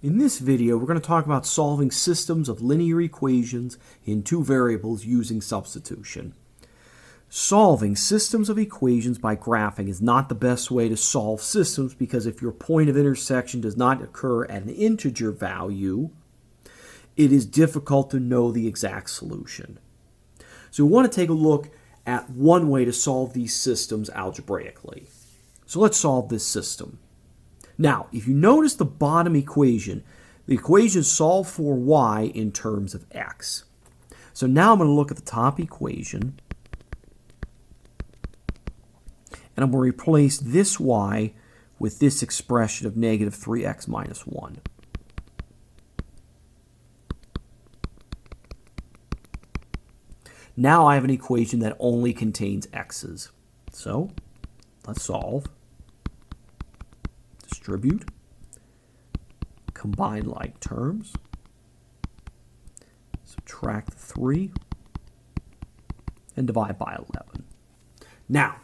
In this video, we're going to talk about solving systems of linear equations in two variables using substitution. Solving systems of equations by graphing is not the best way to solve systems because if your point of intersection does not occur at an integer value, it is difficult to know the exact solution. So we want to take a look at one way to solve these systems algebraically. So let's solve this system. Now, if you notice the bottom equation, the equation solves for y in terms of x. So now I'm going to look at the top equation, and I'm going to replace this y with this expression of negative 3x minus 1. Now I have an equation that only contains x's. So let's solve. Distribute, combine like terms, subtract 3, and divide by 11. Now,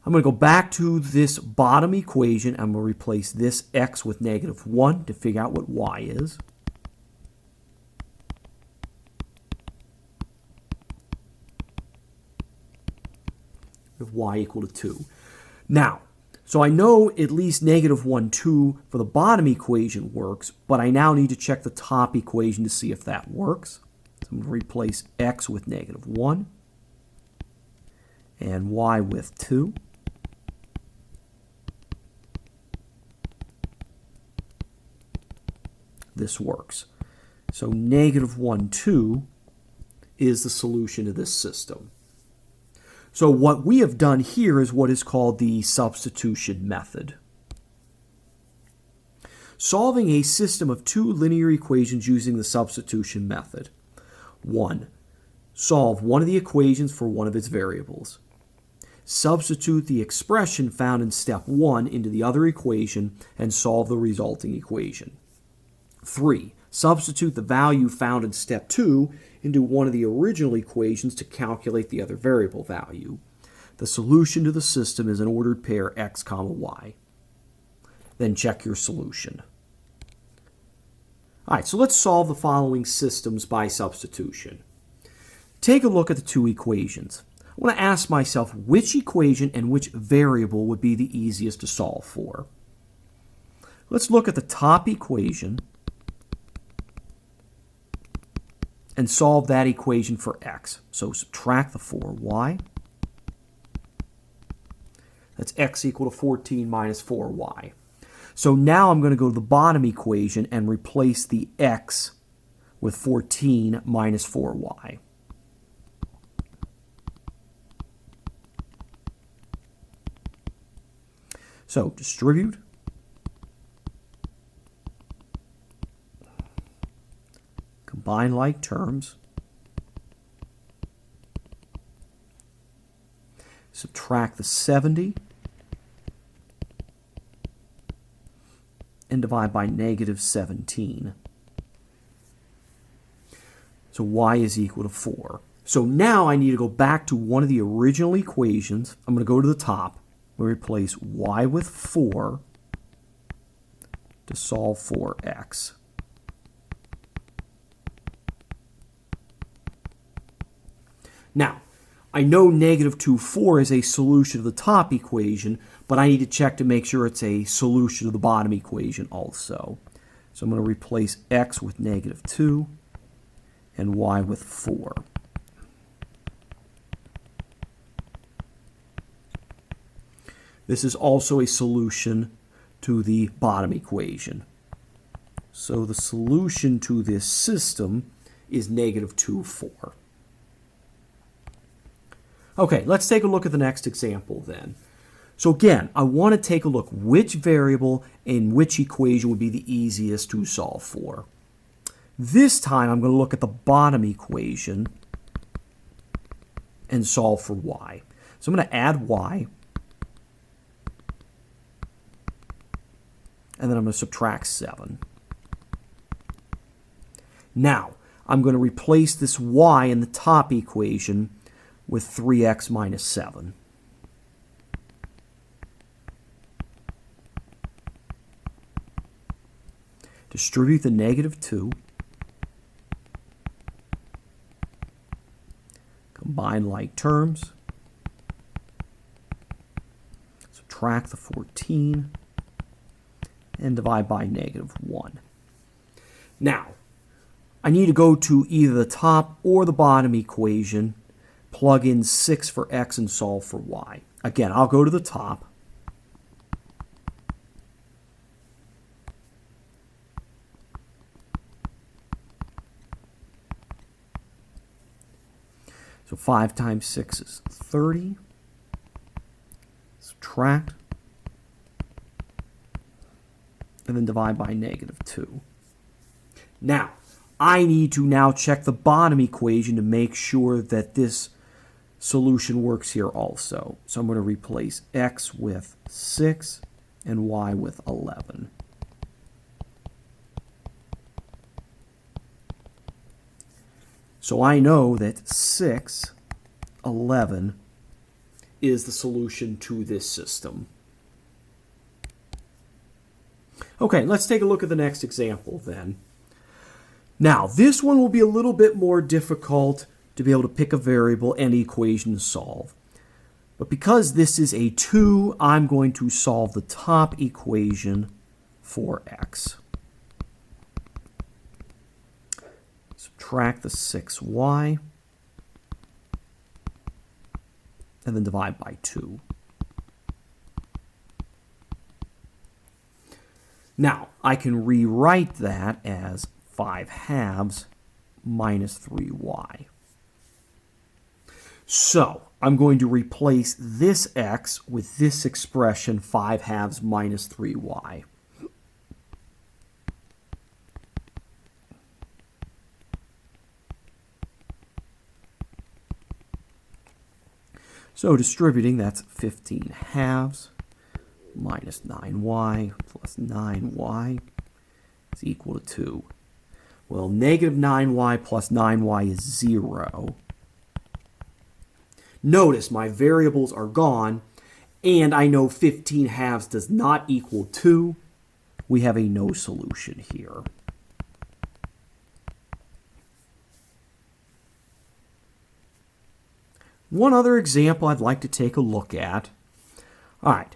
I'm going to go back to this bottom equation. I'm going to replace this x with negative 1 to figure out what y is. With y equal to 2. Now, so I know at least negative 1, 2 for the bottom equation works, but I now need to check the top equation to see if that works. So I'm going to replace x with negative 1 and y with 2. This works. So negative 1, 2 is the solution to this system. So what we have done here is what is called the substitution method. Solving a system of two linear equations using the substitution method. 1. Solve one of the equations for one of its variables. Substitute the expression found in step 1 into the other equation and solve the resulting equation. 3. Substitute the value found in step 2 into one of the original equations to calculate the other variable value. The solution to the system is an ordered pair x, y. Then check your solution. All right, so let's solve the following systems by substitution. Take a look at the two equations. I want to ask myself which equation and which variable would be the easiest to solve for. Let's look at the top equation and solve that equation for x. So subtract the 4y. That's x equal to 14 minus 4y. So now I'm going to go to the bottom equation and replace the x with 14 minus 4y. So distribute. Combine like terms, subtract the 70, and divide by negative 17. So y is equal to 4. So now I need to go back to one of the original equations. I'm going to go to the top. We replace y with 4 to solve for x. Now, I know negative 2, 4 is a solution to the top equation, but I need to check to make sure it's a solution to the bottom equation also. So I'm going to replace x with negative 2 and y with 4. This is also a solution to the bottom equation. So the solution to this system is negative 2, 4. Okay, let's take a look at the next example then. So again, I want to take a look which variable and which equation would be the easiest to solve for. This time I'm going to look at the bottom equation and solve for y. So I'm going to add y, and then I'm going to subtract 7. Now, I'm going to replace this y in the top equation with 3x minus 7. Distribute the negative 2. Combine like terms. Subtract the 14. And divide by negative 1. Now, I need to go to either the top or the bottom equation, plug in 6 for x and solve for y. Again, I'll go to the top. So 5 times 6 is 30. Subtract. And then divide by negative 2. Now, I need to now check the bottom equation to make sure that this solution works here also. So I'm going to replace x with 6 and y with 11. So I know that 6, 11 is the solution to this system. Okay, let's take a look at the next example then. Now, this one will be a little bit more difficult to be able to pick a variable and equation to solve. But because this is a 2, I'm going to solve the top equation for x. Subtract the 6y, and then divide by 2. Now, I can rewrite that as 5 halves minus 3y. So, I'm going to replace this x with this expression, 5 halves minus 3y. So, distributing, that's 15 halves minus 9y plus 9y is equal to 2. Well, negative 9y plus 9y is 0. Notice my variables are gone, and I know 15 halves does not equal 2. We have a no solution here. One other example I'd like to take a look at. All right.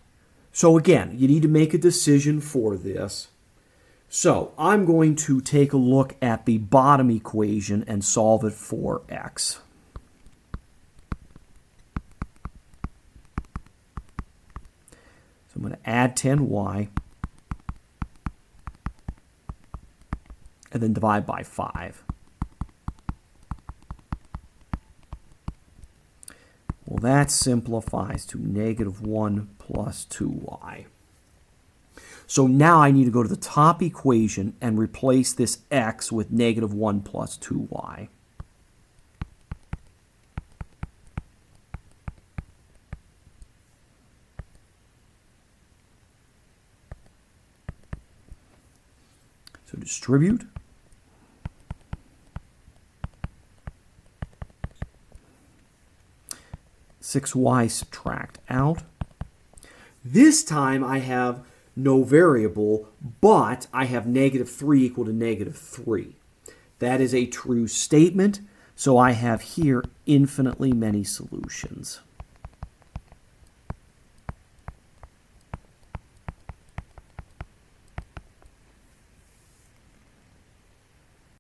So again, you need to make a decision for this. So I'm going to take a look at the bottom equation and solve it for x. So I'm going to add 10y and then divide by 5. Well, that simplifies to negative 1 plus 2y. So now I need to go to the top equation and replace this x with negative 1 plus 2y. So distribute. (6y) subtract out. This time I have no variable, but I have negative 3 equal to negative 3. That is a true statement, so I have here infinitely many solutions.